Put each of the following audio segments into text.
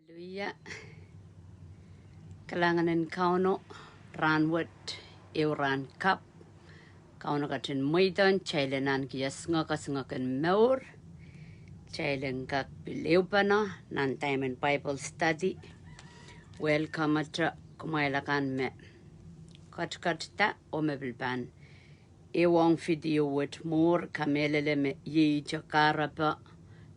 Hallelujah. Kalanganin kauno ranwat euran kap kauno katin muidan chailenan kias ngakan maur chailen kak bileupana nan time Bible study. Welcome atra kumailakan me kat ta omebilban ewang video with more kamelele me ye chakarapa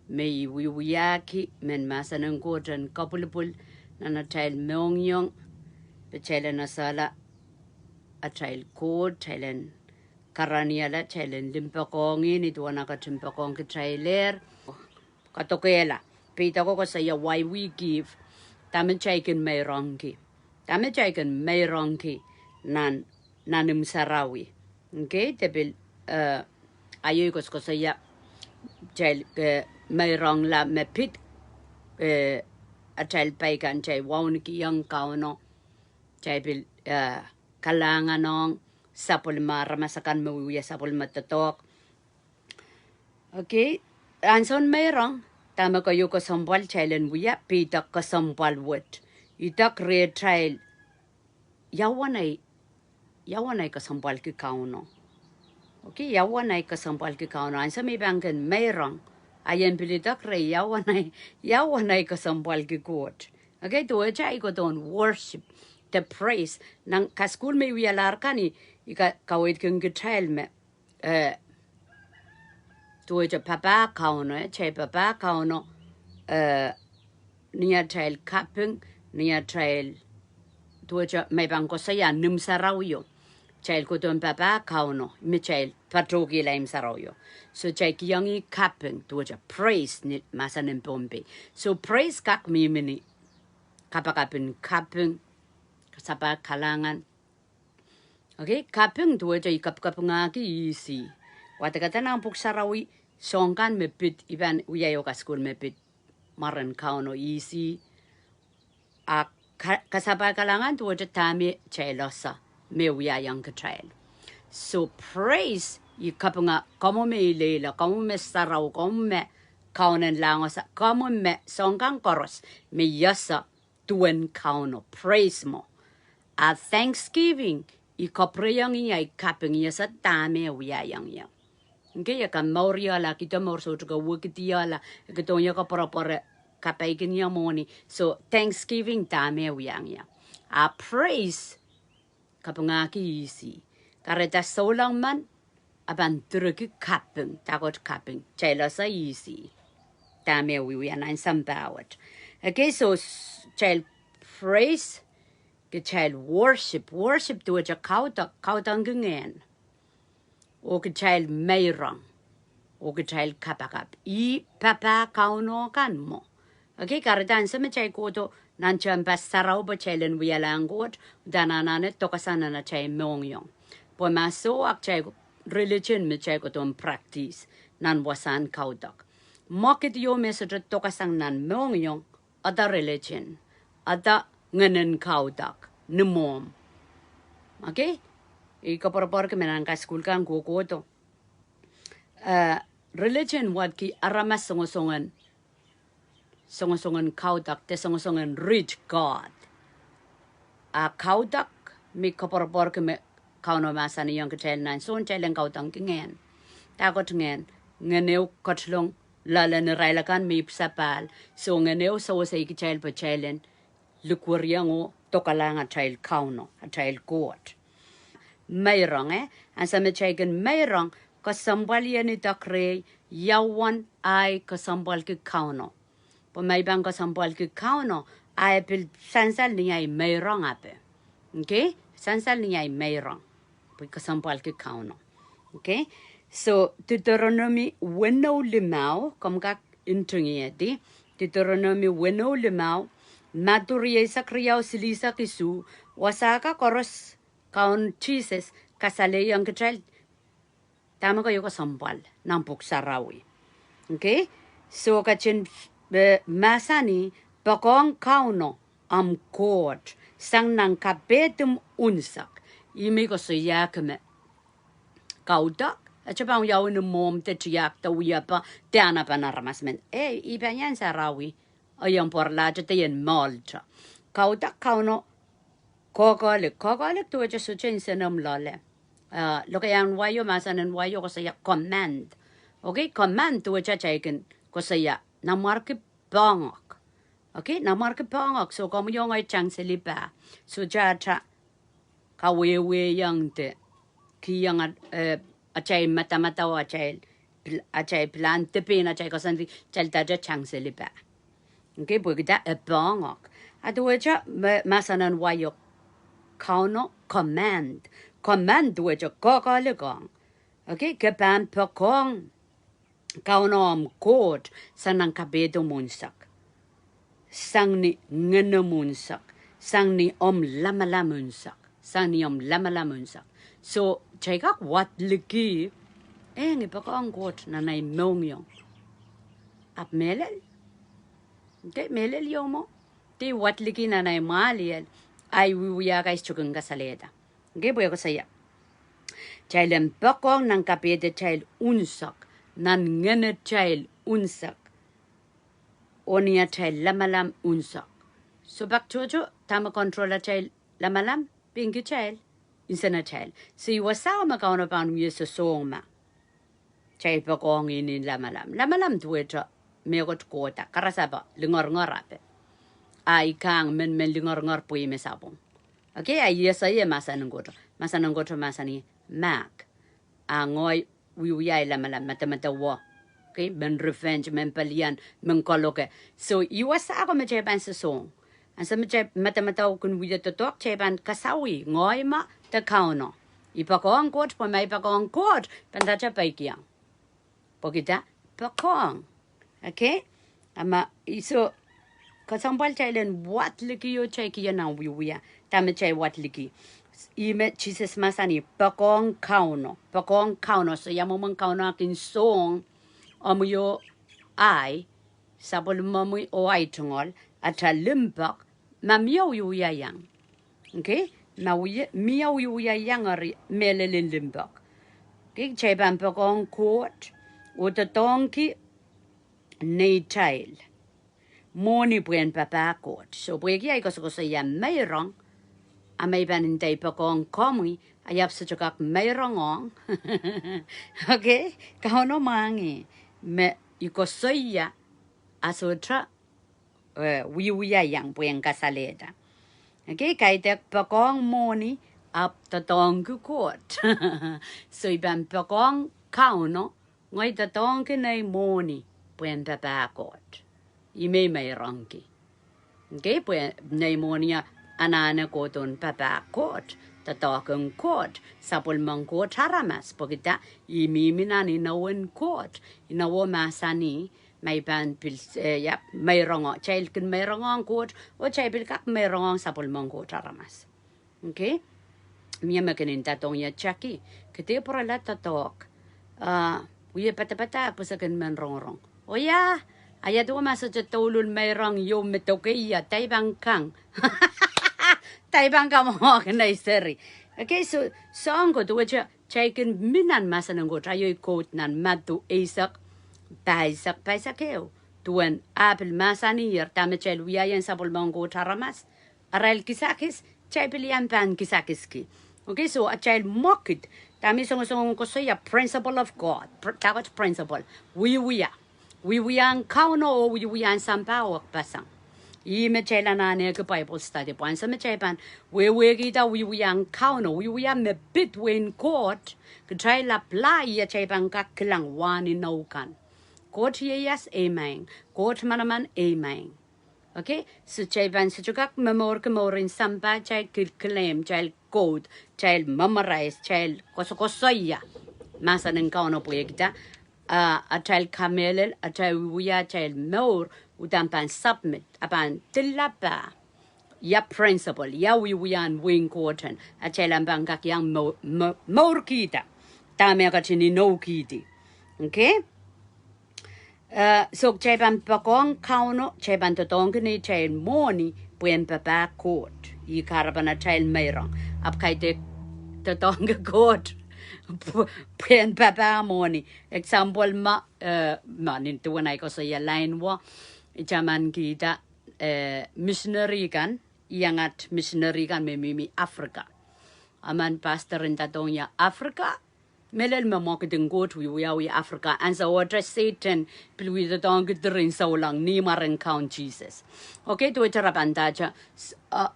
me wiwiyaki men masanan kotan kapulpul na tail meongyong pechelen nasala a tail code tailen karaniala tailen limpakongi ni tuana ka timpakong ki trailer katokela pita ko saya why we give tamen chaiken Meirong ki nan nanim sarawi okay tebil ayo ko saya tail Meirong la me pit a tail paikan chai waun ki yang kauno chai bil kalanganong sapol maramasakan mawuya sapol matatok okay anson Meirong tama ko yuko sambal chailen wuya pita ko sambal wet itak re trail yawanay ko sambal ki kauno okay yawanay ko sambal ki kauno ansa may bangken Meirong ayan bilitak re yawanay ko sambal ki kot okay to chai ko don worship the praise nang kaskul me wialar kani ika kawit kung trail me to papa kauno chai papa kauno niya trail kapeng niya trail to may bang ko saya nim sarawyo chai ko don papa kauno me chai patrogi laim sarawyo so chai kiyangi kapeng to praise ni masanin bombe so praise kak mimini kapakapin kapeng sapa kalangan okay kapeng tu aja ikap-kapnga ki isi watakata nang puksarawi songkan mepit iban uyayo ka school mepit maran kauno isi a kasapa kalangan tu aja tami chailosa me uyayang ka trail so praise ikapanga como me ilela como me saraw como me kaunan langosa como me songkan koros me yasa tuen kauno praise mo a thanksgiving ikapreyang iya ikapeng iya sa tame uyayang iya okay ya kan mauria la kita morso tuka wukitia la kita ya ka para kapaikin ya moni so thanksgiving tame uyang iya a praise kapangaki isi kareta solang man aban turuki kapeng takot kapeng chaila sa isi tame uyang an sambawat okay so child praise the child worship to a kaudang ngen o the child Meirong o the child kapakap I papa kauno kan mo okay karadan sa chai ko to nancham pasaraw ba chailen wialangot dananane tokasana na chai mongyong po maso ak chai religion me chai ko ton practice nan wasan kaudak moket yo message tokasang nan mongyong other religion ada ngenen kaudak nemom okay ikapor ke menang ka school kan ko to religion what ki aramas songon kaudak te songon rich god a kaudak mi kapor ke me kauno masani yang ke nan son chelen kaudang ngen takot ngeneu kotlong lalan railakan mi sapal so ngeneu so sa ikichel pa chelen lukuriango tokalanga child kauno a child court Meirong ansa me chaiken Meirong ka sambali ni takre yawan ai ka sambal ki kauno po may bang ka sambal ki kauno ai pil sansal ni ai Meirong ape okay sansal ni ai Meirong po ka sambal ki kauno okay so Deuteronomy 1:5 kom kak intungieti Deuteronomy 1:5 Maturiye sa kriyaw silisa kisu wasaka koros kaun Jesus kasale yang ketrel tama kayo ka sambal ng puksarawi okay so kachin masani bakong kauno am court sang nang kapetum unsak imi ko siya kame kaudak at sabang yaw ng mom te tiyak ta uya pa tiana pa naramasmen ibanyan sarawi ayang porla te yen malcha Kaudek kauno Kaudek tu just change senam lale look yang wayo masanan wayo ko saya command okay command tu cha chaiken ko saya namarke bangok okay namarke bangok so kamu yung ay chang selipa so cha kawewe yang te ki yang achay mata o achay plan te pin achay ko santi chalta ja chang selipa okay bugda bangok aduja masanan wayo kauno command duja kokalegang okay kepan pekong kaunom kod sanang kabedo munsak sangni ngene munsak sangni lamala munsak so chegak wat ligi ngi pekong kod nanay mongyong ap melel okay melel yomo ti wat ligi nanay maliel ay wiya guys chugung kasaleda okay boy ko saya child pekong nang kapede child unsak nan ngene child unsak onia child lamalam unsak so back to tama controller child lamalam pinky child insana child so you was saw magauna ban mi so soma child pekong in lamalam tuetra megot kota karasaba lingor ngorape ay kang men lingor po ime sabong okay ay saya masanang goto masani mak angoy wiya lamalam mata wa okay men revenge men palian men koloke so iwasa ako majeban sa song asa mata kun wiya to talk cheban kasawi ngoy ma ta kauno ipakong kot po may ipakong kot pandacha paikiang pokita pakong okay ama iso kasambal chailen wat liki yo chaiki na wiya tama chai wat liki ime Jesus masani pakong kauno so yamomang kauno akin song amuyo ay sabol mamu o ay tungol at limpak mamiyaw yuya yang okay miyaw yuya yang ari melelin limpak okay chai ban pakong court utatongki nei child Moni buen papa court so bwegi ay ko sa yan Meirong amay ban tay pakong komi ayap sa chakak Meirong okay kauno mangi me ikosoya asotra wiya yang buen kasaleda okay kaitek pakong moni up tatong court so iban pakong kauno ngoy tatong kinay moni buen papa court ime Meirong ki okay pues pneumonia anana koton papa kot tatokeng kot sapol mangko charamas pokita imiminani nawen kot inawo masani may ban pil yap Meirong child ken Meirong kot o child kak Meirong sapol mangko charamas okay miya makenin tatong ya chaki kete porala tatok wiye patapata pusaken Meirong o ya ayado masa tulul Meirong yo metokeya taibang kang taibang mo kanay seri okay so song ko tuwa chaiken minan masa nango tayo quote nan matu isak paisak eo tuan apel masani yer tamechel wiayan sapol mango taramas aral kisakis chaipilian pan kisakiski okay so a child mock it tami song ko say a principle of God tawat principle wiwiang kauno wiwiang sampawak pasang I mechela na ne ke Bible study pan sa mechepan we kita wiwiang kauno wiwiang me between court ke try la pla ya chepan ka klang wani no kan court yes amen court manaman amen okay so chepan sa chukak memor ke morin sampa child claim child code child memorize child kosoya masa neng kauno po kita a child kamelel a child wiya child more utampan submit apan tilapa ya principle ya wiyan wing quarten a child bangak yang more kita tame ka chini no kiti okay so cheban pakong kauno cheban totong ni child moni puen papa court I karabana child Meirong ap kaite totong court puen papa moni example ma manin tuwan ay ko sa line wa Jaman kita missionary kan, iangat missionary kan mimi Afrika. Aman pastor in tatonya Afrika. Melel memok den go to we Africa and so what Satan pilwi the dong gedrin so long ni maren count Jesus. Okay to terabandaja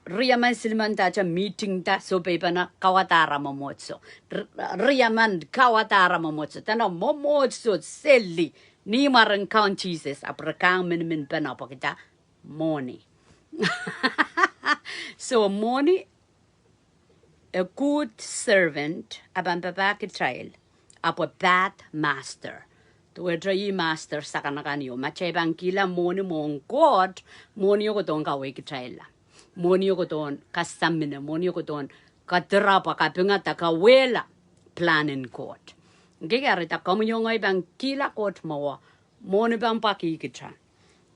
riaman silmandaja meeting da so bebana kawatara momotso. Riaman kawatara momotso. Tano momotso selli ni maren count Jesus aprakang min penapokita money. So money a good servant, aban babaki child, a bad master. To a dry master, sakanakanyo, machabang kila moni mon God, moni yokoton ka wake child. Moni yokoton kasamina, moni yokoton katrapa kapingata ka wela plan in court. Gigarita communion bang kila court moa, moni bang paki kitra.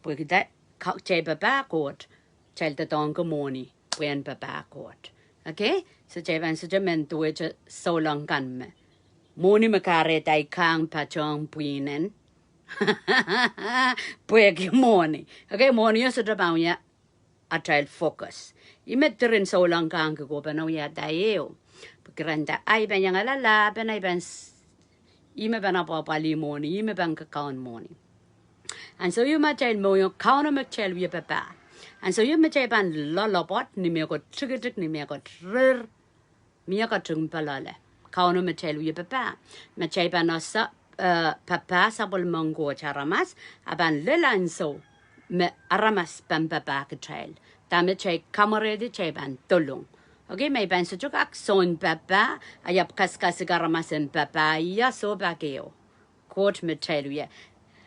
Pwikita chaba back court, child the tonka moni, when baba court. Okay? So jaban so jaman to which so long kan me. Moni makare dai kang pachong puinen. Pueki moni. Okay, moni yo so jaban ya a child focus. You met in so long kang go bano ya daeo. Granda ai ben yang ala ben ai ben ime ben apa pali moni, ime ben account money. And so you ma child mo yo count ma child ya papa. And so you may ban lullabot, ni me got triggered, ni me got rare, me got tumpalale. Kauno me tell you papa. Me ban osa papa sabol mongo charamas, aban lila and so me aramas ban papa child. Damage camarade chaban tolung. Okay, may ban so chukak son papa, ayap kaskasigaramas and papa, ya so bageo. Quote me tell you.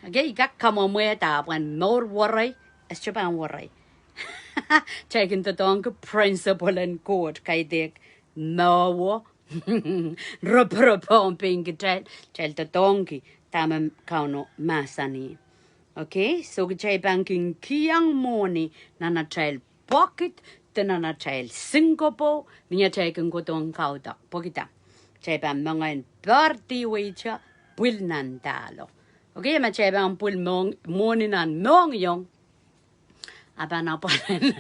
Okay, you got come on where that when more worry, as chaban worry. Taking the donkey principle and court, Kaudek, no, rubber pumping tell the donkey, tamam kauno masani. Okay, so jay banking kiang money, nana child pocket, the nana child Singapore, near taking go don Kaudek, pocketa. Jay ban manga and birthday wager, will nandalo. Okay, my jay ban pull morning and long young. Abanapalan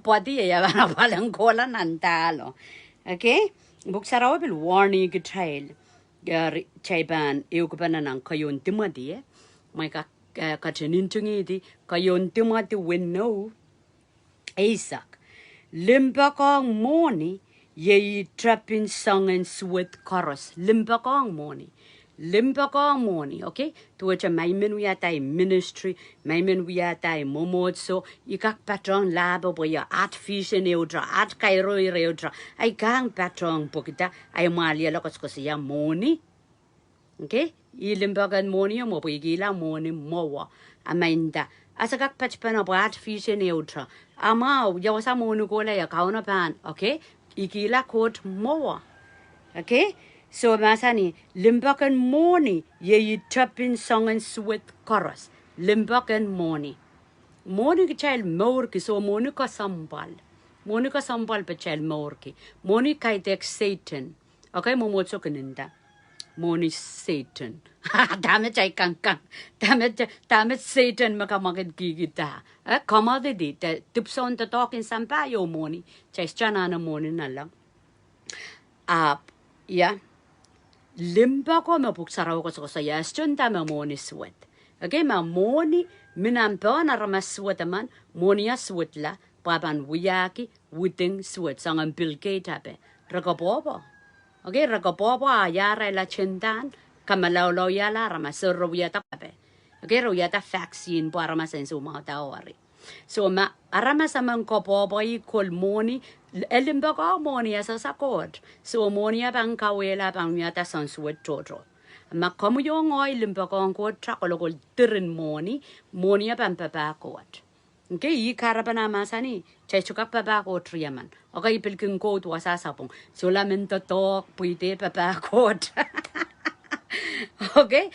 poti, abanapalan cola nantalo. Okay? Buksaraw bil warning child. Chaiban, Eukabanan, Kayon Timothy. My catching tungi, Kayon Timothy win no. Isaac. Limbakong morning, ye trapping song and sweet chorus. Limbakong morning. Limbakong morning, okay? To which a maimin we at a ministry, maimin we at a momod so you got patron labo boy art fish and eudra, art cairo eudra. I can't patron pocketa, I malia locoscosia morning. Okay? Ilimbagan morning, mobigila morning mowa. Amanda. As a got patch pen of art fish and eudra. Ama, Yawasa monugola a counterpan, okay? Igila court mowa. Okay? So masani limbakan morning ye tapping song and sweet chorus limbakan morning child morki so monica sambal pa child morki monica Kaudek Satan okay momotso kaninda morning Satan damage I can damage Satan makamagid gigita kamade di tips on the talking sampayo morning chana na morning na lang yeah Limbago me buksaraw ko sa yastion ta me moni sweat. Okay, ma moni minampan arama sweat man moni ya sweat la paban wiyaki wuting sweat sangan bilke tape. Ragabobo. Okay, ragabobo ayara la chendan kamalaw ya la arama sero wiyata tape. Okay, wiyata vaccine po arama sensu ma tawari. So ma arama sa man ko bobo kol moni elimbago moni asa sakod. So moni bang kawela bang miata sansuet jojo. Ma komu yung elimbago ko trakologol tirin moni bang papakot. Okay, yi karabana masani chechuka papakot riaman. Okay, pilkin ko to asasapong. So lamento talk puite papakot. Okay,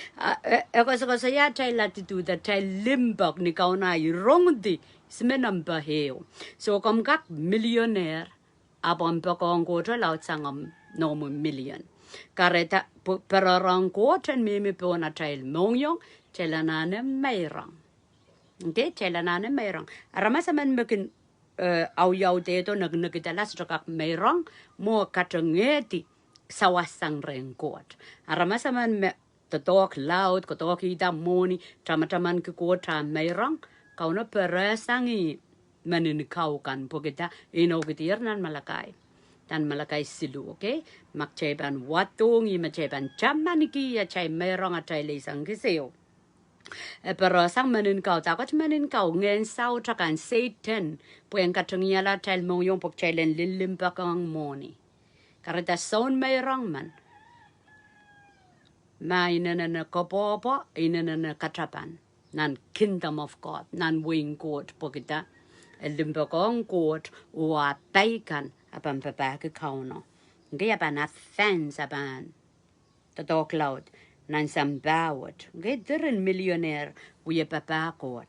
ako sa ya chay latitude that chay limbak ni kauna wrong di smenamba heo. So kom kak millionaire abon pakong ko laut sangam no million. Kareta perorang ko chen mimi po na chay mongyong chay lanane Meirong. Okay, chela nane Meirong. Aramasa man mekin au yau deto nagitalas jokak Meirong mo katangeti sawasang rengkot. Aramasa man me to talk loud, ko talk ida moni, tamataman ko ta Meirong, kauna peresangi manin kau kan pokita inogitir nan Malachi. Dan Malachi silu, okay? Makcheban watungi macheban chamaniki ya chay Meirong at chay lisang kiseo. Pero sang manin kau takot manin kau ngen sao takan Satan puen katungia la tel mong pok chelen lilim pakang moni. Karita son Meirong man. Ma inana kopopo inana katrapan. Nan kingdom of God, nan wing God pokita. Limbakong God wa bacon apan papaka kauno. Gaya ban a fence apan. The dog loud. Nan sam bawat. Gaya dirin millionaire we papa God.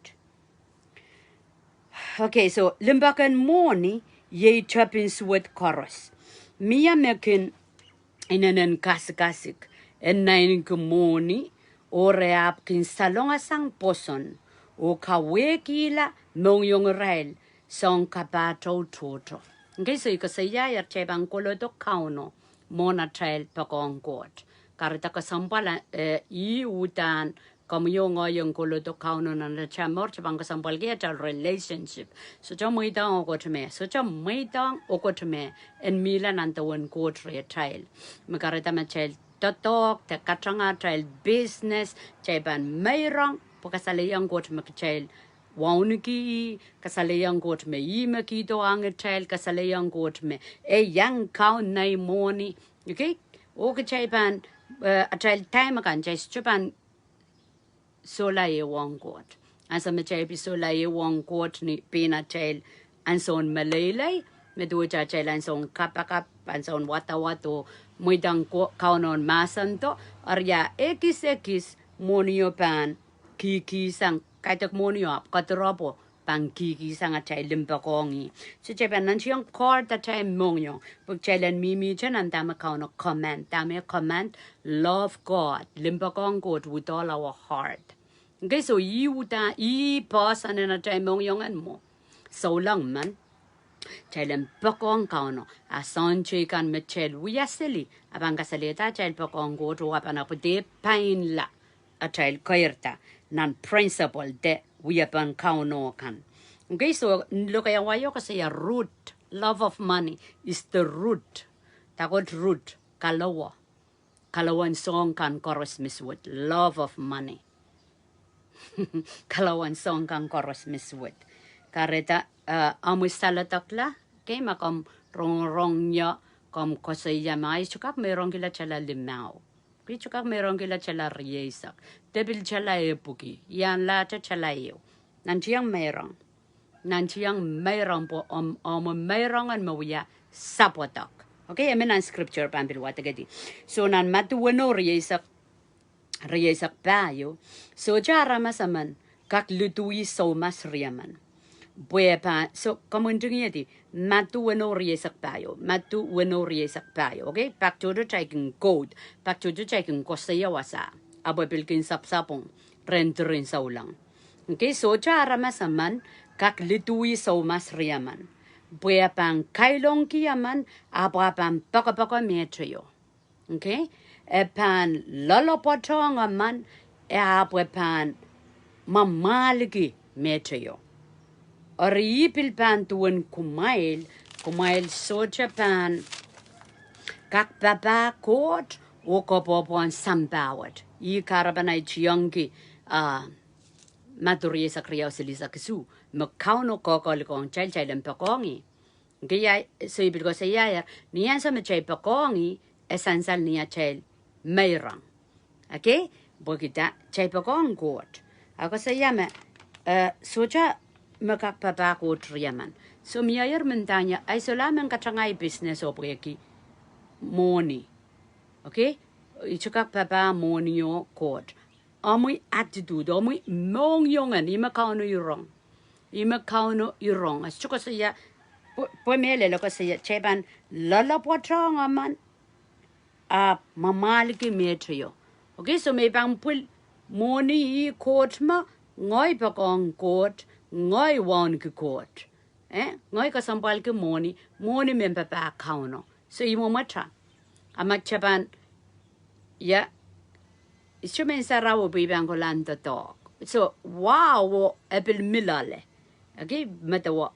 Okay, so limbakan moni ye chapins with chorus. Mia mekin inanan kasik en nain kumoni o reap kin salonga sang poson o kawekila mong yung rail song kapato toto. Okay, so iko saya ya chebang kolo to kauno mona trail pakong kot. Karita ka sampala I utan yung kolo to kauno na chamor chebang ka sampal get relationship. So cha may dang o me. So cha may dang o me en mila nantawan kot re trail. Makarita ma trail totok te katranga trail business cheban Meirong pokasalayang kot me trail. Wauniki, kasalayang got me, Yimaki do angetel, kasalayang got me, a young cow nay morning. Okay? Okay, Japan, a child time again, just Japan sola ye wong got. As a machapi sola ye wong got ni pina tail, and so on Malay, Meduja child and so on kapakap, and so on watawato, muidang count on masanto, or ya ekis, monio pan, kiki sang. Kaitak monio katropo pangkiki sang atay limbakongi. So Japan nanchiyong cord atay monyo. Pag chailan mimi chan ang tama kauno comment. Tama comment, love God. Limbakong God with all our heart. Okay, so I pasan na atay monyo ngan mo. So lang man. Chailan pakong kauno. Asan chikan mechel wiyasili. Abang kasalita chail pakong God wapanapude pain la. Atay kairta. Nan principle de we upon kauno kan. Okay, so look at wayo kasi ya root. Love of money is the root. Takot root. Kalawa. Kalawan song kan chorus miswit. Love of money. Kalawan song kan chorus miswit. Kareta amus salatakla. Okay, makom rong nya kom kosaya mai chukak Meirong kila chala limao. Kichukak Meirong kila chala riyesak. Debil chala epuki. Yan lata chala eo. Nanchiyang Meirong po Meirong an mawia sapotak. Okay, amen ang scripture pambil watagadi. So nan matuwano riyesak bayo. So jara masaman kak lutui so mas riyaman. Buepa, so kamuntungi yati, matu wano riyesak payo, okay? Pak tudo chaikin code, pak tudo chaikin kosaya wasa, abo pilkin sapsapong, renturin sa ulang. Okay, so chara masaman, kak litui so mas riyaman. Buepang kailong kiyaman, abapang pakapaka metriyo. Okay? Epan lalopotong aman, abuepan mamaliki metriyo. Ori pilpan tuan kumail socha pan kak baba kot o kopopon sambawat. I karabanay chiyongki maturiya sa kriyaw silisa kisu. Magkauno kokolikong chay lempekongi. Kaya so ibil ko sa yaya, niyan sa machay pekongi, esansal niya chay Meirong. Okay? Bukita chay pekong kot. Ako sa yama, socha makakpapa ko triyaman. So miyayar mentanya ay solaman katrangay business o preki money. Okay? Ichukak papa money o kot. Amoy attitude, amoy mong yongan, ima kauno yurong. As chuko siya, po mele loko siya, cheban lalapotong aman, mamaliki metriyo. Okay, so may bang pul money kot ma, ngoi pakong court, ngoi wan ke court. Ngoi ka sambal ke moni men papa kauno. So imo matra. Amak chapan, ya, istumen sarawo bibang ko lanta talk. So, wow, apple milale. Okay, matawa.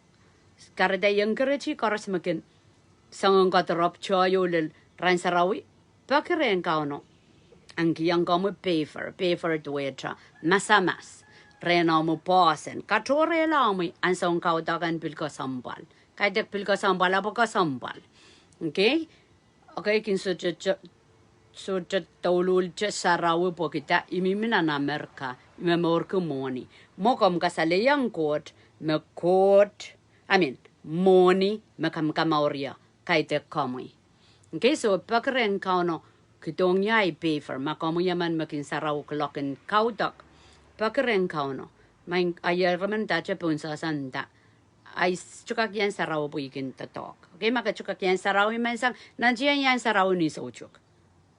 Karada yung karachi karas makin sangang katarap choyo lil ran sarawi. Pakiren kauno. Ang kiyang kamu pay for tuwetra. Masamas. Rena mo pasen. Katore lami ang sang kaudagan pilka sambal. Kaidak pilka sambal apa ka sambal. Okay? Okay, kin so taulul sarawi po kita imimina na Amerika. Memorke moni. Mokam kasaleyang court. Me court. Moni. Mekam kamauria. Kaidak kamui. Okay, so pakren kauno. Kitong yai pay for makamu yaman makin saraw klokin Kaudek. Pakren kauno. Main ayaraman dacha punsa sanda. Ay chukak yan saraw po ikin tatok. Okay, maka chukak yan saraw imansang nandiyan yan saraw ni sochuk.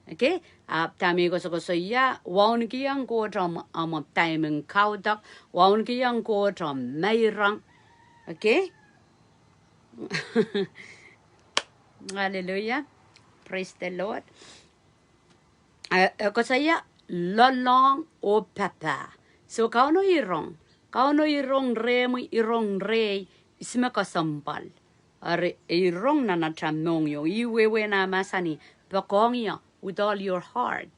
Okay, tami ko so ya waun kiyang ko trom timing Kaudek, waun kiyang ko trom Meirong. Okay? Hallelujah. Praise the Lord. Ko saya lolong o papa. So kauno irong re isme ka sambal. Are irong na natramnong yo iwewe na masani pakong ya with all your heart.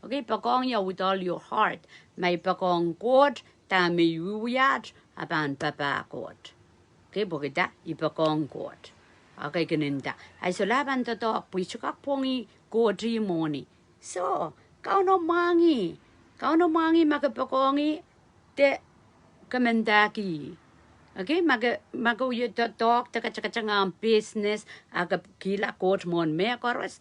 Okay, pakong ya with all your heart. May pakong God tami yuyat aban papa God. Okay, bukita ipakong God. Okay, kaninda. Ay so laban to puichukak pongi God moni. So, kauno mangi magapakongi te kamendaki. Okay, maga you talk taka business aga kila court mon me koros.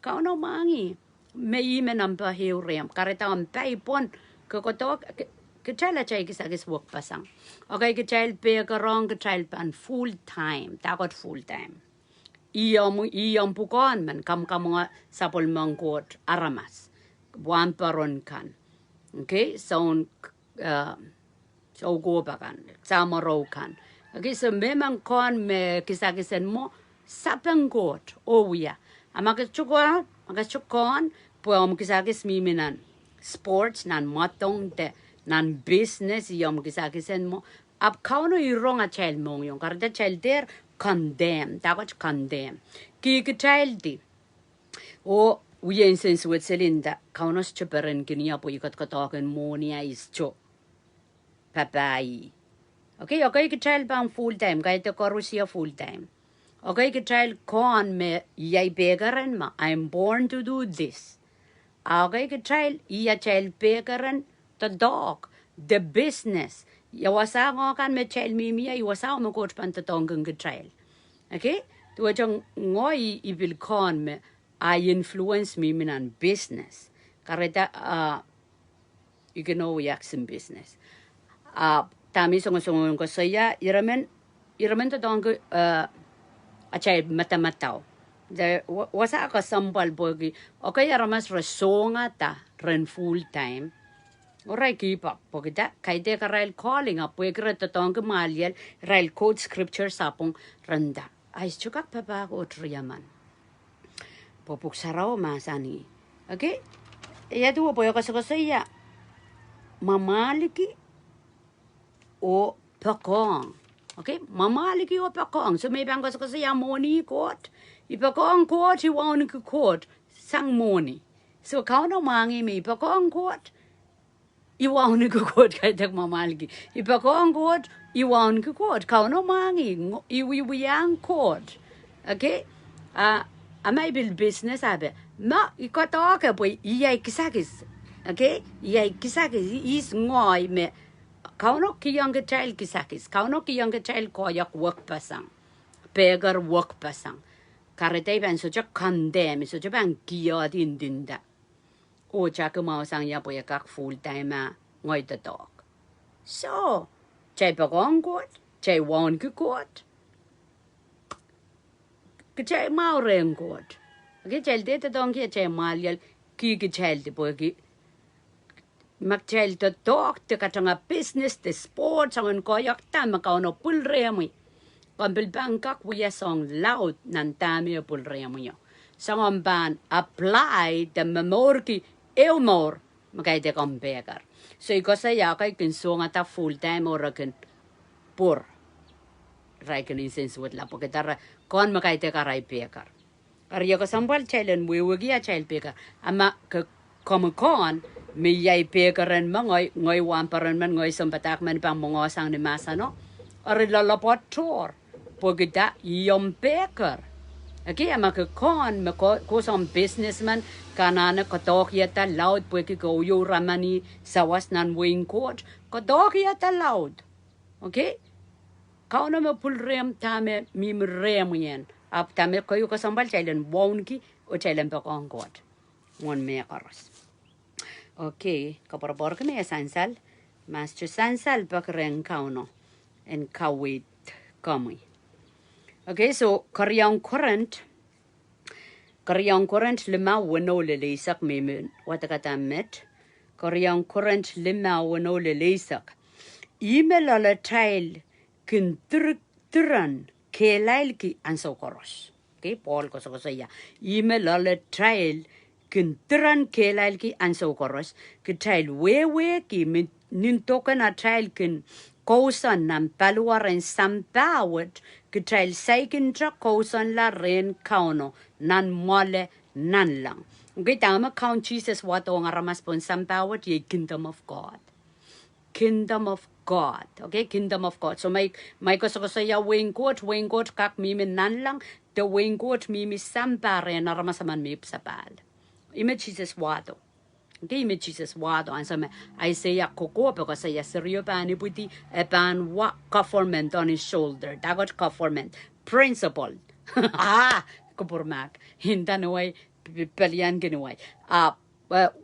Kauno mangi me imenamba heurem kareta am paipon kokotok kechala chay kisagis work pasang. Okay, kechal pe karong kechal pan full time, takot full time. Iyam pukon man kam mga sapol mangkot aramas buwan paron kan. Okay, so go bakan samaro kan. Okay, so memang kon me kisagisen mo sapang got ya. Magachukon po kisagis miminan sports nan matong te nan business iyam kisagisen mo ap kauno irong a child mong yung karda child der condemn. Takot condemn. Kikichaldi. O uyen sense with Selinda. Kaunos chuperin kinia po ikat katokin monia is cho. Papai. Okay, kichild bang full time. Kaya te korusia full time. Okay, kichild kon me yay begaran ma. I'm born to do this. Okay, kichild iya child begaran the dog. The business. Yawasa ngo kan me child mimia yawasa mo coach pantatong ke child. Okay? Tuwa jang ngoi ibil kon me I influence me minan business. Kareta you can know yaksin business. Tami songo ko saya iramen tatong a child matamataw. Wasa ka sambal bogi. Okay, aramas resonga ta ren full time. Oray kipa pokita kaide ka rail calling up wekra tatong malial rail code scripture sapong randa ay chukak papa ko triyaman popuk sarao masani. Okay, ya tu po ko saya mamaliki o pakong. Okay, mamaliki o pakong so may bang ko saya moni court ipakong court iwan ko court sang moni so kauno mangi mi pakong court iwan ko court kay tak mamalgi. Ipakong court, iwan ko court. Kauno mangi, iwiyang court. Okay? Amay bil business abe. Ma ikotoka po iyay kisakis. Okay? Iyay kisakis is ngoy me. Kauno kiyang child kisakis. Kauno kiyang child koyak work pasang. Pegar work pasang. Karetay ban so jak condemn so jabang kiya dinda. O chaka mau sang ya po yakak full time ngoy the dog. So, chay pagong kot, chay wan ki kot, chay mau reng kot. Okay, chay dete dong ki chay malyal ki chay de po ki Magchail to talk to katanga business, the sports, ang koyak tama ka ono pulremi. Kambil bangkak we song loud nan tami pulremi yo. Sangam ban apply the memorki elmor magay de kambegar. So iko sa ya kay kinsunga ta full time or kan pur. Raikan insense wet la poketara kon magay de karay bekar. Ariyo ko sambal chailen wiwigi a chail bekar. Ama ka kon mi yay pekaran mangoy ngoy wamparan man ngoy sambatak man pang mga sang ni masa no ari lalapot tour pogita yom peker okay ama ka kon ko some businessman kanana katok yata loud pweki go yo ramani sawas nan wing court katok yata loud okay kauna mo pulrem tame mi mrem yen ap tame ko yo ko sambal chailen wonki o chailen pa kon court one me karos. Okay, kaporabor kami sansal, master sansal bakren kauno, and kawit kami. Okay, so karyang current lima wano lilisak mimin watakatamit. Karyang current lima wano lilisak. Email ala trail kin turan kelail ki ansokoros. Okay, Paul ko sa email ala trail Kinturan kelail ki ansokoros, kitail wewe ki nintokan a trail kin kausan nam paluaren sampawet, kitail saikin tra kausan la ren kauno, nan mole nan lang. Okay, tama count Jesus wato ang aramas pon sampawet ye kingdom of God. Kingdom of God. Okay, kingdom of God. So may ko sa wingkot kak mimi nan lang, the wingkot mimi sampare na ramasaman mi sapal. Image Jesus wado. Okay, image Jesus wado. And so I say ya koko because I serio pani puti a pan wa government on his shoulder. That got government principle. Kupurmak. Hinda no way pelian ginuay.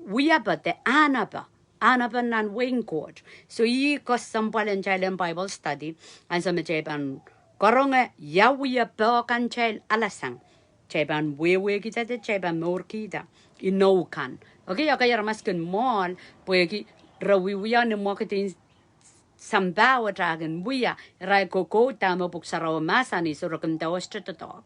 We are but the anapa nan wing court. So ye cause some child Bible study and some japan koronga ya we are berkan child alasang. Japan wewe kita de japan mor kita. Inokan. Okay, kaya ramaskin mall, pueki rawiwian ng marketing sambawa dragon wiya, rai koko tamo buksaraw masani so rakam daw estatatok.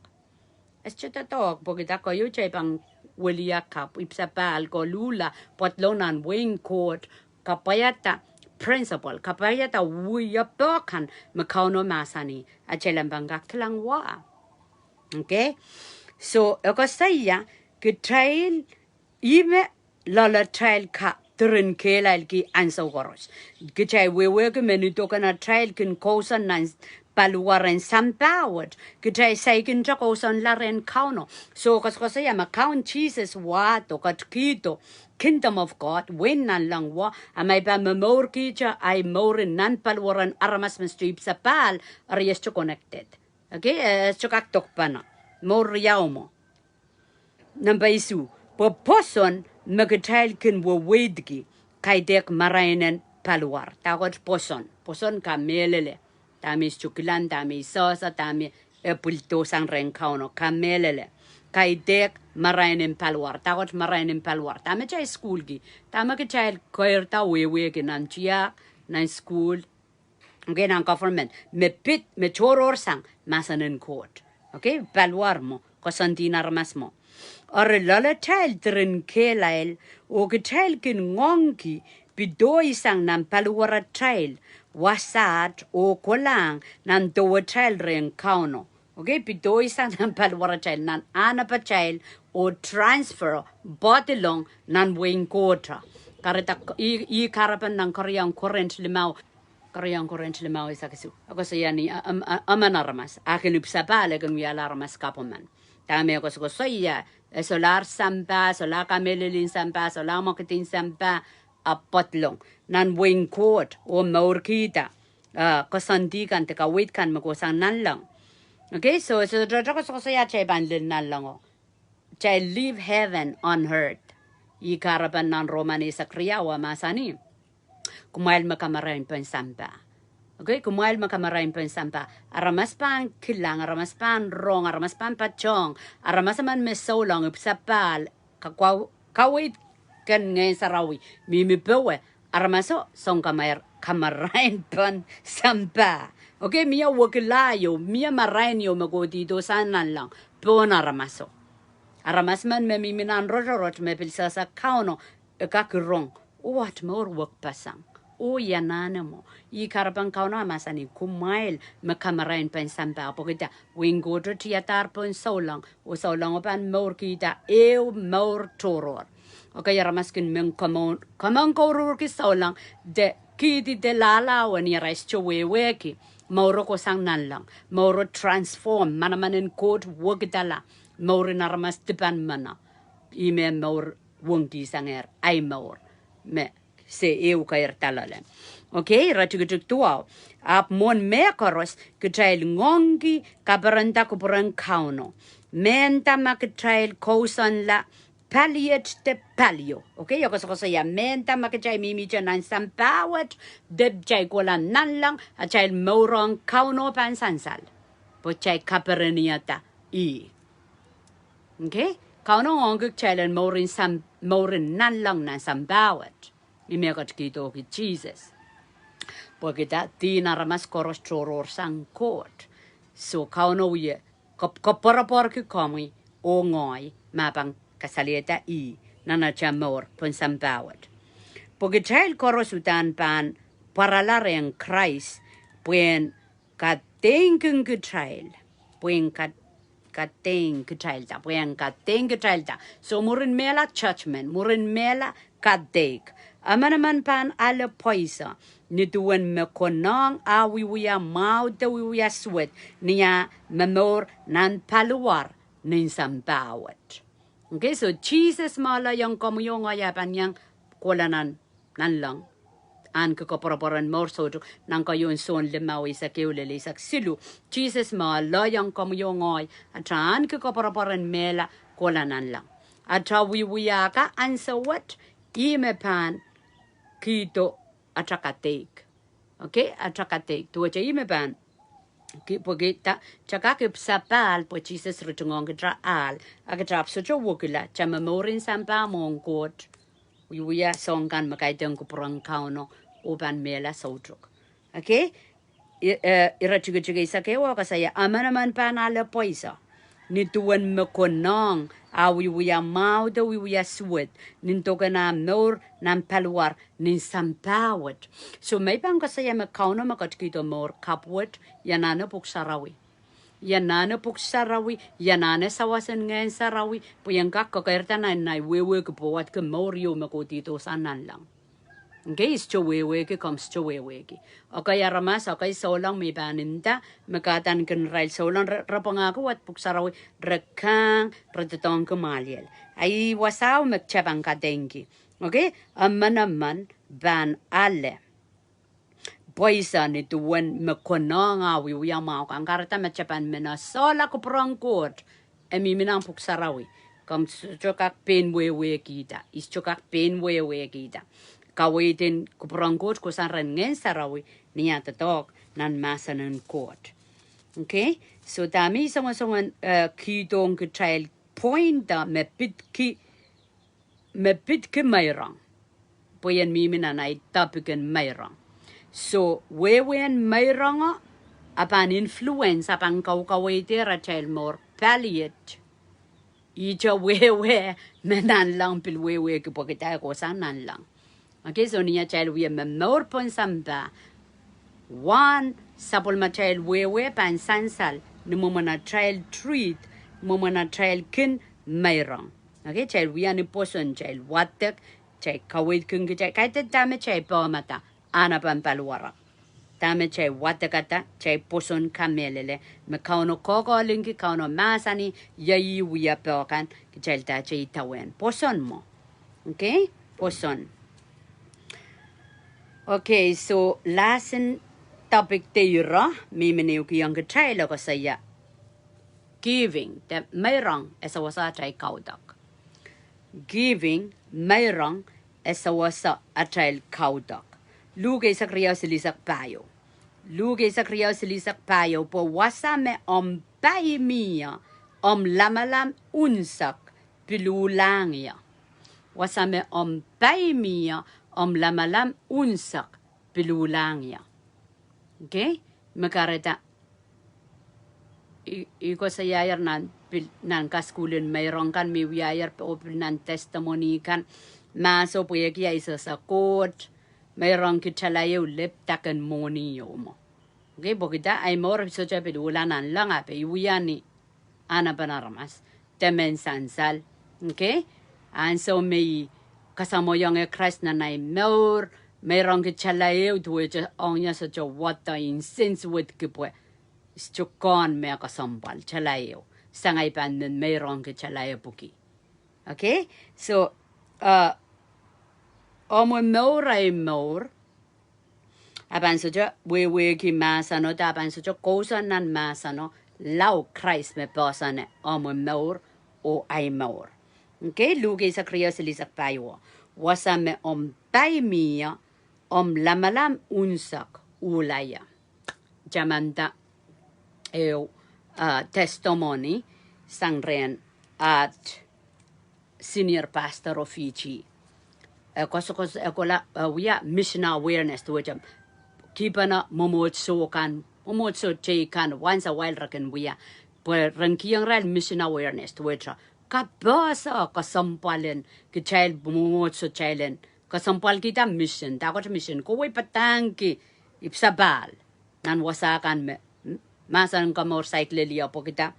Estatatok, pokita kayo pang wilia kap, ipsapal ko lula, potlonan wing court, kapayata principle, kapayata wiya pokan, makauno masani, at chelambangak lang wa. Okay? So, ako saya, trail Ime lala trail ka turin kelail ki ansa goros. Gichay wewe ke menito ka na trail kin kausan nan paluwaran sampawat. Gichay saikin tra kausan laren kauno. So kasya count Jesus wato kat kito. Kingdom of God, when nan lang wa, amay pa mamor kicha ay morin nan paluwaran aramas mastrip sa pal, ariyas connected. Okay, chokaktok pa na. Mor yaw mo. Nambaisu. Poson magatail kin wo wedgi kaidek marainen paluar tagot poson ka melele tamis chukilan tamis sosa tamis pulto sang renkauno ka melele kaidek marainen paluar tagot marainen paluar tamis chai school gi tamagatail koerta wewe ki nan chia nan school okay nan government me choror sang masanen court okay paluar mo kosantina armas mo or lala tail trin kelail o getail kin ngongi bidoi sang nan paluara trail wasat o kolang nan doa trail ren kauno okay bidoi sang nan paluara trail nan anapa trail o transfer botilong nan wing kota karita I karapan ng karyang current limau isa kasu ako sa yani amanaramas akin upsapale kung alarmas kapoman tame ako sa iya solar sampa, solar kamelilin sampa, solar marketing sampa, potlong. Nan wing court o maur kita. Kasandikan, teka wait kan magusang nan lang. Okay, so dada ko sa chay banlin nan lang o. Chay live heaven on earth. Ikarapan nan Romani sa kriyawa masani. Kumail makamarain pa sampa. Okay, kumail makamarain pa sampa. Aramas pan kilang, aramas pan rong, aramas pan pachong, aramas man mesolong, ipsapal, kawit kan ngayon sa rawi, mimipawe, aramaso song kamarain pan sampa. Okay, mia wakilayo, mia marainyo magodido sanan lang, pon aramaso. Aramasman me miminan rojorot me pilsasa kauno, kakirong, what more work pasang. O yanana mo, I karabang kauno amasani kumail me kamarain pan sampa pokita, wingodo tiatar pon solang, o solang opan more kita, more toror. Okay, aramaskin men kamon korur ki solang, de kiti de lala when you rise to weki. Mauro ko sang nan lang. Mauro transform. Manamanin court wagdala. Mauro naramas tipan mana. Ime maur wungki sanger. Ay maur. Me se eu kair talale. Okay, ratugutuk tuaw. Ap mon me koros kutail ngongi kabaranda kupuran kauno. Menta makatail kosan la. Paliet de palio. Okay, ako sa ya menta makachay mimi dyan ng sampawat deb chay kola nanlang at chay Meirong kauno pansansal. Po chay kapereniata I. Okay? Kauno ngongag chay lan Meirong nanlang ng sampawat. Imiakat kito ki Jesus. Po kita di naramas koros choror sang court. So kauno uye kaparapar ki kami o ngoy mapang kasalieta I nana chamor pun sampawat. Pagkachal korosutan pan paralare ang Christ puen katengkeng kachal puen kateng kachal ta puen kateng kachal ta. So murin mela judgment murin mela Kaudek. Amanaman pan ala poisa nituan mekonang awiwia mau te wiwia swet niya memor nan paluar nin sampawat. Okay, so Jesus mala yang kamuyong ayapan yang kolanan nan lang. An kakaporaporan morso nang kayon son limawi sa kiulili sa silu. Jesus mala yang kamuyong ay at an kakaporaporan mela kolanan lang. At wiwiyaka ansawat imepan kito atakatek. Okay, atakatek. Tuwa cha imepan. Pagita chakakip sapal po Jesus rutungong kitra al agatrap so cho wukila chama morin sampa mongkot wiya songkan makaiteng ko prang kauno uban mela sotrok. Okay, ira chiga isa kewa kasaya amanaman panala poisa nituan mekonong wiya mau da wiya swet nintoka na nor nam paluar nin sampawat. So may pang kasaya makauno makatkito mor kapwat yanana puksarawi. Yanana puksarawi, yanana sawasan ngayon sarawi, puyang kakairta na wewe kapuwat ka moryo makutito sanan lang. Okay, is wewe ki comes wewe ki. Okay, aramas, okay, solang may baninda, makatan kan rail solang rapangako at puksarawi, rekang, ratatong kumaliel. Ay wasaw magchabang kadengi. Okay, amanaman ban ale. Poisa ni tuwan makonanga wiya mau kang karata machapan mena sola ko prangkot. Emi minang puksarawi. Kam chokak pen wewe kita. Is chokak pen wewe kita. Kawitin kuprangkot ko san ngen sarawi niya tatok nan masanan court. Okay? So dami songon kitong child point da mepitki Meirong. Puyen miminan ay tapiken Meirong. So wewen Meirong apan influence apan kawite ra child more palliate. Ija wewe menan lang pil wewe kipokita ko sanan lang. Okay, so niya child we memor pon samba. One sapol ma child wewe pan sansal ni mumana child treat mumana child kin Meirong. Okay, child we ani poson child watek child kawit kin child kaita dame child pa mata ana pan palwara. Dame child watekata child poson kamelele me kauno koko linki kauno masani yayi we apokan child ta child tawen poson mo. Okay, poson. Okay, so lesson topic tira miminiw kiyang kachayla ko saya. Giving, the Meirong as a wasa chay Kaudek. Giving, Meirong as a wasa a child Kaudek. Lugay sa kriyaw silisak payo. Lugay sa kriyaw silisak payo po wasa me bayi miya lamalam unsak pilulangya. Wasa me bayi miya lamalam unsak pilulang ya. Okay? Makareta iko sa yayar nan kaskulin Meirong kan mi yayar po nan testimony kan maso po yaki isa sa court Meirong kitalayo lip takan moni yo mo. Okay, bokita ay more so cha pilulanan lang ape iwiyani ana panaramas temen sansal. Okay? And so may kasamo yung Christ na nay Meirong kitalayo tuwe cha onya sa cha wata incense with kipwe. Stukon me kasampal chalayo sangay panen Meirong ke chalayo puki. Okay, so omo more aban soja we ki masano ta aban soja kosan nan masano lau Christ me pasane omo more o ay more. Okay, lugi sa kriya silisak tayo wasa me pai mia lamalam unsak ulaya jamanta testimony sangren at senior pastor of Fiji. We are mission awareness to which kipana momotso kan once a while raken we are but rankiang real mission awareness to which kabasa kasampalen ki child momotso child kasampal kita mission takot mission ko we patangki ipsabal nan wasakan me masan ka motorcycle liya po kita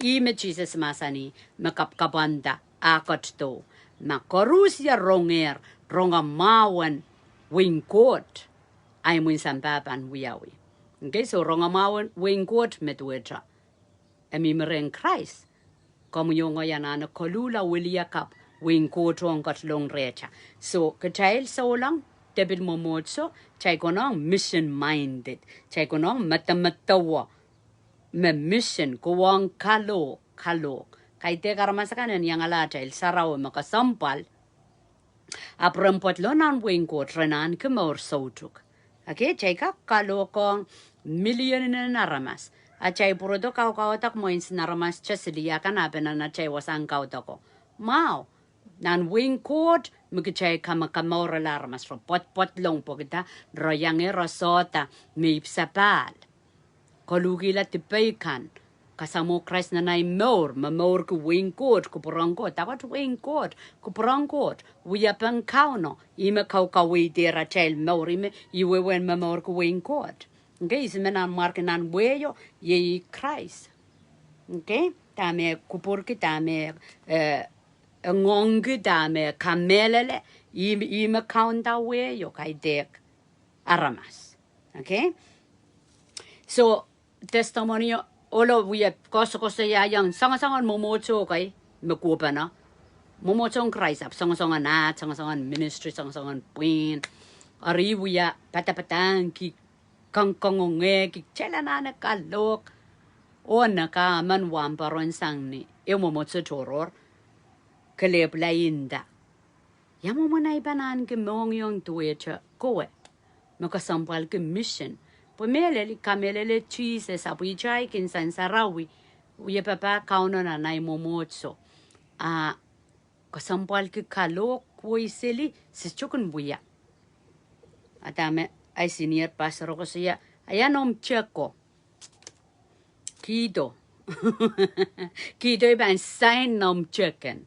ime Jesus masani makapkabanda akot to makorusya ronger ronga mawan wingkot ay mun sampapan wiyawi. Okay, so ronga mawan wingkot metwetra emi mereng Christ como yung yana kolula wiliyakap wingkot rong katlong recha. So katail so lang debil momotso chay konong mission minded chay konong matamatawa me mission kuwang kalo kay te karamasakan yang alata el saraw makasampal aprempot lo nan wingko trenan kemor sotuk. Okay, chay ka kalo kong million na naramas at chay puro do kautak mo ins naramas chasiliya ka na na chay wasang kautako mau nan wingkot mukichay kamakamor alarmas ro pot long po kita royange rosota mipsapal kolugila tipaykan kasamo Christ na nay mamor ku wingkot ku porangkot takot wingkot ku porangkot uyapang kauno ima kaukawi dera chel ime iwewen mamor ku wingkot. Okay, ismenan markenan bueyo ye Christ. Okay, tame kupurki tame ngongi tame kamelele ima kaunta weyo kay dek aramas. Okay, so testimony olo we koso ya yang sangat momotso kay mekupa na momotso Christ ap sangat na sangat ministry sangat puin ari we patapatan ki kangkongonge ki chelanana kalok ona ka man wamparon sangni e momotso choror kelep lainda yamo manay banan ki mongyong tuwecha kowe makasampal ki mission Pumeleli kamelele cheese sapuichay kinsan sarawi uye papa kauno na nay momotso kasampal ki kalok kuiseli sichukun buya atame ay senior pastor ko siya ayanom cheko kido kido iban sign nom chicken.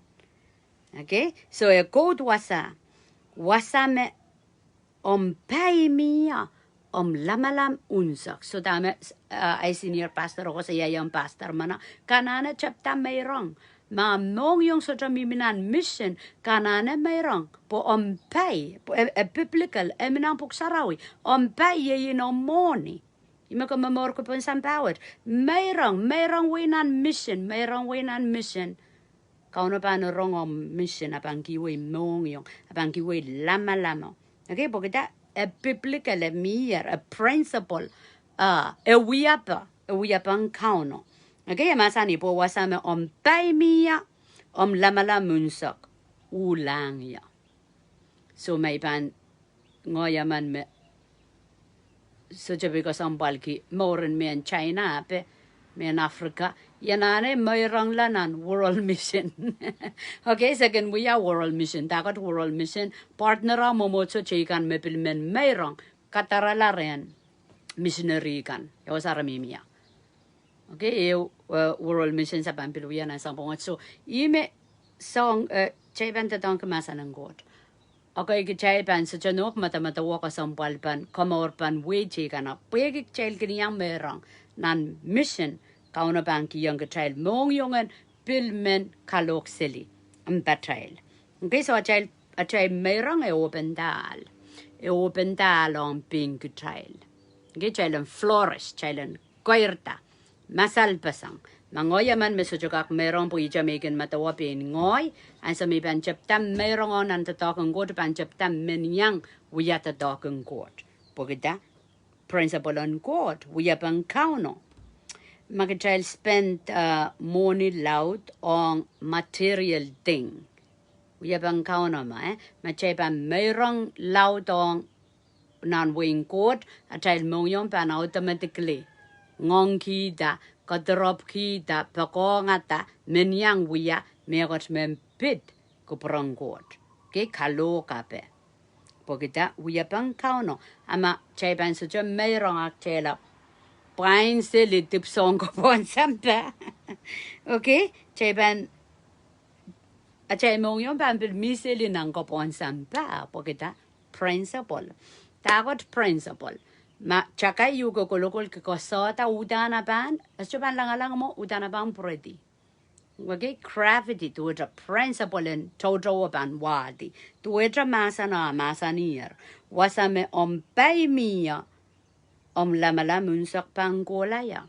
Okay, so a code wasa me pay mia lamalam unsak. So dame ay senior pastor ako sa yung pastor mana kanana chapta Meirong mamong yung sa miminan mission kanana Meirong po pay po biblical eminang puksarawi pay ye moni ima ka mamor ko po sa power Meirong winan mission kauno pa no rong mission apang kiwi mong yung apang kiwi lama okay po kita a biblical a principle a wiyapang kauno. Okay, masani po wasame pay miya lamala munsak ulang ya. So may pan ngoyaman me so jabi ko sampal ki moren me China pe me in Africa. Yanane Meirong lanan world mission. Okay, second we are world mission. Dagot world mission. Partner momocho chikan mepilmen Meirong. Kataralaren missionary kan. Yawasaramimia. Okay, world mission sa pampiluyan na sampung. So, ime song chaiban tatang kemasan God. Okay, chaiban sa chanok mata waka sampalpan komorpan wechi kana. Pwede chail kiniyang Meirong nan mission kauna banki yang child mong yongan pilmen kalok sili child. Okay, so a child Meirong open dal on pink child. Okay, child and flourish, child and koirta. Masal pasang. Mangoya man mesojokak Meirong po Jamaican matawapin ngoy. And sa may panchaptam Meirong on and the talking goat panchaptam menyang we at the talking court. Pogita principle on court. We have an kauno. My child spent money loud on material thing. We have an kauno ma. My child Meirong loud on non-wing court. A child mong pan automatically. Ngong ki da, kadrop ki da, pakong ata, menyang wiya, megot men pit, kuprong court. Okay, kalo kape. Pogita, wiya pang kauno. Ama chay pan suja Meirong aktela. Pain se litip song ko pon sampa. Okay, chay pan, a chay mong yung pan pil misili nang ko pon sampa. Pogita, principle. Tagot principle. Ma chaka yugo kolokol ko sota udana ban astuban lang mo udana ban predi. Okay, gravity to a principle in total ban wadi. To a masana masanier. Wasame pay mia lamala munsak pangolaya.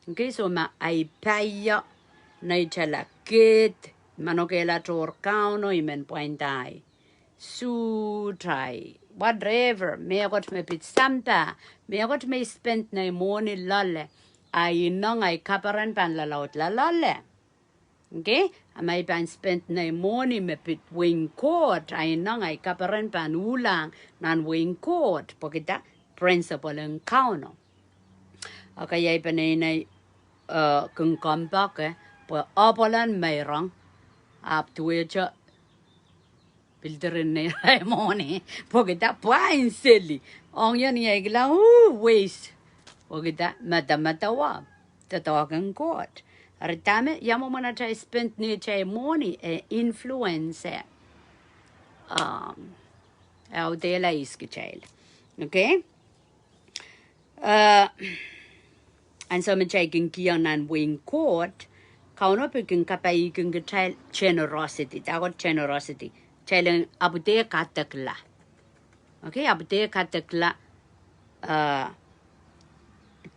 Okay, so ma ay paya naitala kit manokela torkauno imen pointai. Sutrai. Whatever, may got me pit samta, may got me spent na money lale, ay nong ay kaparan pan lalaut la lale. Okay? May pan spent na money me pit wing court, ay nong ay kaparan pan ulang nan wing court, pokita principle ang kauno. Okay, ay panay kung kompake, po opolan Meirong, up to which Pilterin na money. Pogita pain silly. On yan yagla waste. Pogita mata tatawagan court. Aritame yamo mana chay spent ni chay money influence out de la iski child. Okay? And so me chay kiyang wing court. Kauno paging kapay kung child generosity. Tagot generosity. Child abde katakla. Okay, abde katakla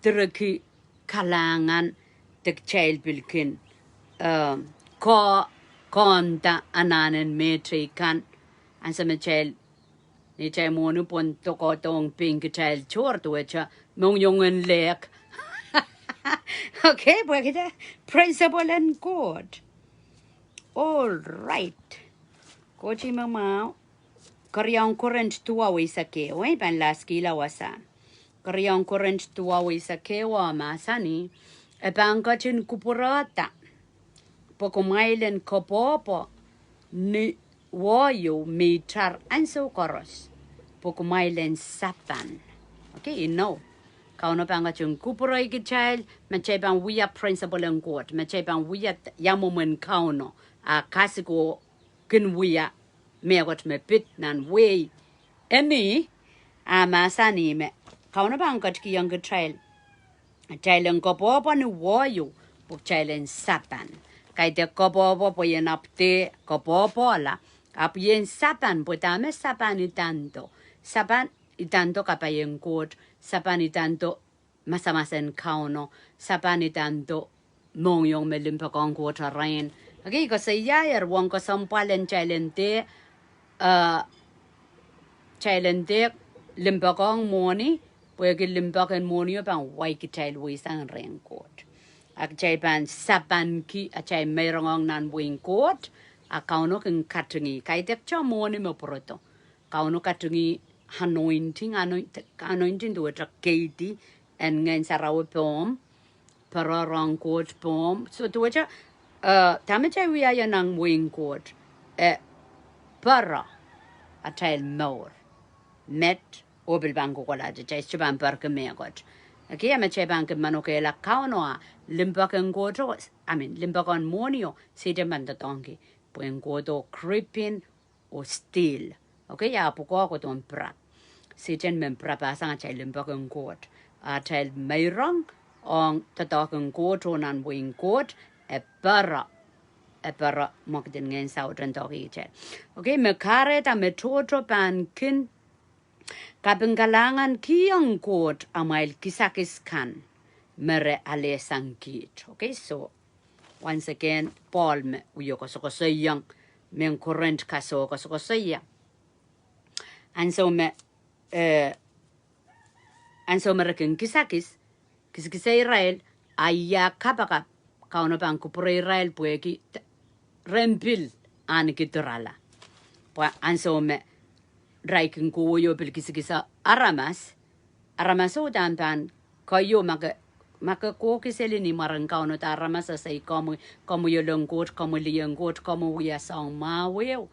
terki kalangan tek child bilkin konta ananen metrikan and some child ni child monu pon toko tong pink child chort wecha mong yongen lek. Okay, bwagita principle and code. All right. Kochi mamao. Karyang current tuwa sa kewa. Ban laski la wasa. Karyang current tuwa sa kewa masani. E ban kachin kupurata. Pokumailen kopopo. Ni wayo mitar anso koros. Pokumailen sapan. Okay, you know. Kauno bang kachin kupuray ki child. Machay bang wiya principle ang court. Machay bang wiya yamumen kauno. Kasiko kin wiya me got me pit nan way any masani me kauna bang got ki young child child ko popo ni woyo bu child satan kai de ko popo po yen apte ko popo la ap yen satan po tame sapan itanto kapayen court sapan itanto masamasen kauno sapan itanto mong yong me limpa kong court rain. Okay, kasi yayer wong ko sampalen chalente limbakong money, pwede limbakong money pang waiki child wisang raincoat. Ak chay pan sapan ki a chay Meirong nan wing court, a kauno keng katungi, kay tek cha money mo proto. Kauno katungi anointing to a kaiti and ngayon sa raw pom pararong court pom. So to which Tamacha we are young wing court. Para a child more. Met obil banco collage, Cheban Perka Megot. Okay, I'm a chebank manoke la kaunoa, limbakan gotos, limbakan monio, sideman the donkey, when godo creeping or steal. Okay, ya poko on prap. Sitting men prapasang a child limbakan goat. A child Meirong on the dogan goat on and wing goat, a para mokden gen southern doggy chat. Okay, me carrot a me toto pankin. Kabengalangan kiyang goat amail kisakis kan mere alesang kit. Okay, so once again, Paul me uyoko soko sayang men current kaso soko sayang. And so me rekin kisakis Israel aya kabaka kauno bangku pro Israel pueki rempil an kiturala. And so me Raikin kuyo pilkisa aramas udan pan kayo maka ko kiseli ni marangkao no aramas say como yo longgot como lianggot como ya song mawe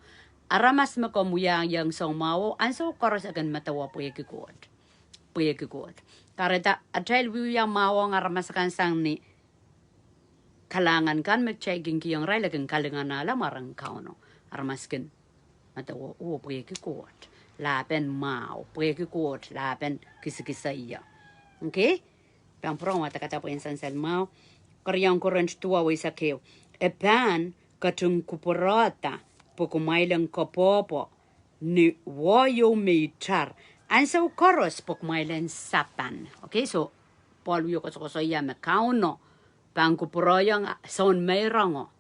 aramas me como yang song mawo anso koros agan matawa pueki god kareta atel wi ya mawo aramas kan sang ni kalangan kan me checking kiyang rai lagan kalangan ala marangkao no aramaskin matawa pueki god la ben mau pueki kuot la ben kisaya okay pang prong wata kata po insan sel mau karyang korent tua wi sakeo e pan katung kuporata pokumailang kopopo ni wayo meitar anso koros pokumailang sapan okay so Paul yo ko ya me kauno pang kuporoyang son Meirong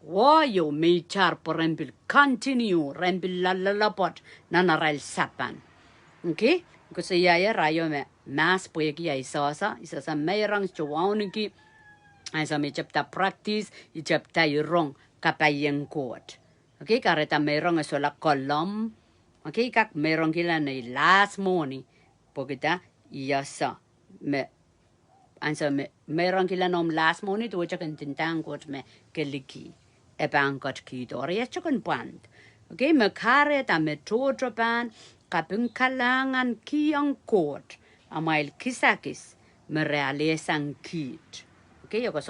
Wayo meitar por rempil continue rempil lalapot nanaral sapan. Okay? Kasi ya rayo me mas pueki ya isasa Meirong chuauniki asa me chapta practice I chapta irong kapayeng court. Okay? Kareta Meirong eso la kolom. Okay? Kak Meirong kila na last morning pokita yasa me ansa me Meirong kila nom last morning to which I can tintang court me keliki. E bangot kidor ya chukun band. Okay, me kare ta me toto ban kapung kalangan kiyang court amail kisakis me realisang kit. Okay, yo ko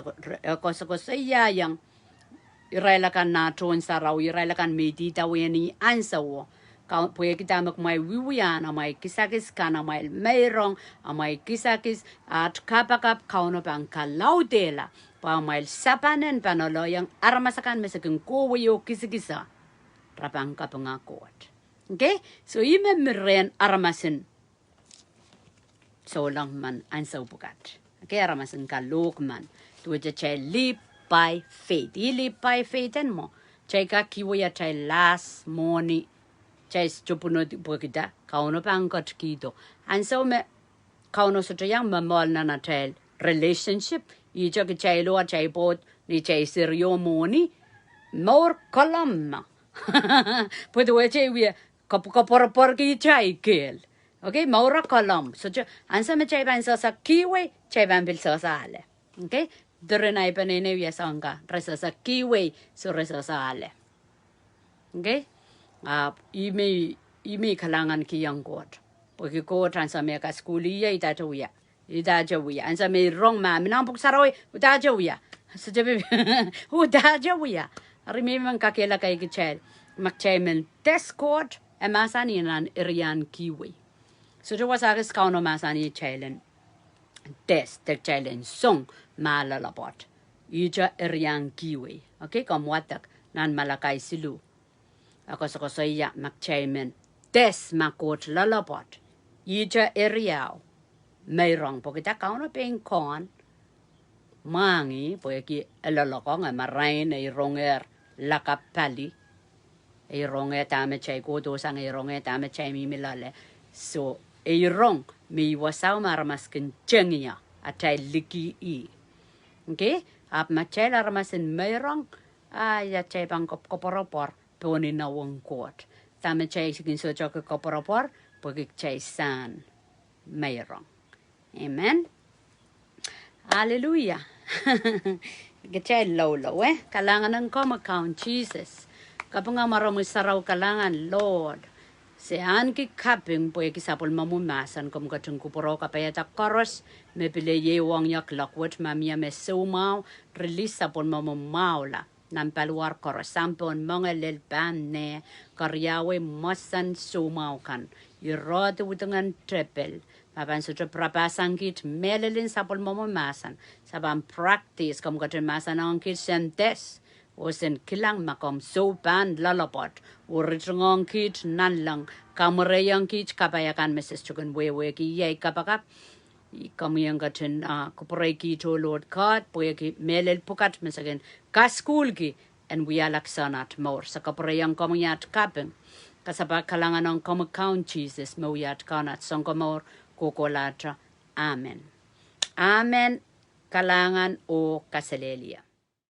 saya yang irailakan na ton sarau irailakan medita weni ansawo. Kau puye kita mak mai wiwian amai kisakis kana mai Meirong amai kisakis at kapakap kauno bang kalaudela. Pamail sapanen panolo yang aramasakan mesakin kowe yo kisikisa rapang kapangakot. Okay? So ime miren aramasin so lang man ansaw bukat. Okay, aramasin kalok man. Tuwa chay live by faith. I live by faith en mo. Chay ka kiwa ya chay last morning. Chay chupuno bukita. Kauno pangkot kito. Ansaw me kauno sa chayang mamol na chay relationship. Ija ke chay lo chay pot ni chay seryo moni more column pwede we chay we kapor ki chay kel okay more column so ansa me chay ban sa kiwe chay ban bil sa ale okay drenai panene we sanga resa sa kiwe so resa sa ale okay imi kalangan ki yang god pwede ko transa me ka skuli ya ita tuya ida jawi ansa me wrong ma minang puk sarawi uda jawi sejabe uda jawi remember kakela kai kichel makchaimen tescourt emasani nan irian kiwi so jo wasagas kauno masani chelen test the challenge song malalabot ija irian kiwi okay kom watak nan Malachi silu ako sa ya makchaimen test makot lalabot ija iriao Meirong pokita kauno peng kon mangi poeki elaloko nga marain ay ronger lakapali ay ronger tame chay kodo sang ay ronger tame chay mimilale so ay rong mi wasaw maramaskin chengya atay liki okay ap machay laramasin Meirong ay chay bang koporopor poni na wong kot tame chay sigin so chok koporopor poeki chay san Meirong. Amen. Hallelujah. Gachay lolo kalangan ng count Jesus. Kapag marami saraw kalangan Lord. Sean ki kaping po kisapol mamumasan kum katung kupuro kapayata koros me pile ye wang yak lakwat mamia me sumaw release sapol mamumawla nampaluar koros sampon mga lelban ne karyawe masan sumaw kan irod utangan trepel mapan sutra prapasan kit melelin sapol mamumasan saban practice kum katung masan ang kit sentes Osen kilang makom sopan lalapot uritngong kit nanlang kamerayang kit kapayakan meses chugan wewe ki yay kapakap kamiyang katin kupuray ki to Lord God puya ki melel pukat mesagen kaskul ki and we alaksanat more sa kaparayang kamiyat kapeng kasaba kalangan ng count Jesus mawiyat kanat sangkamor kukolatra amen kalangan o kasalelia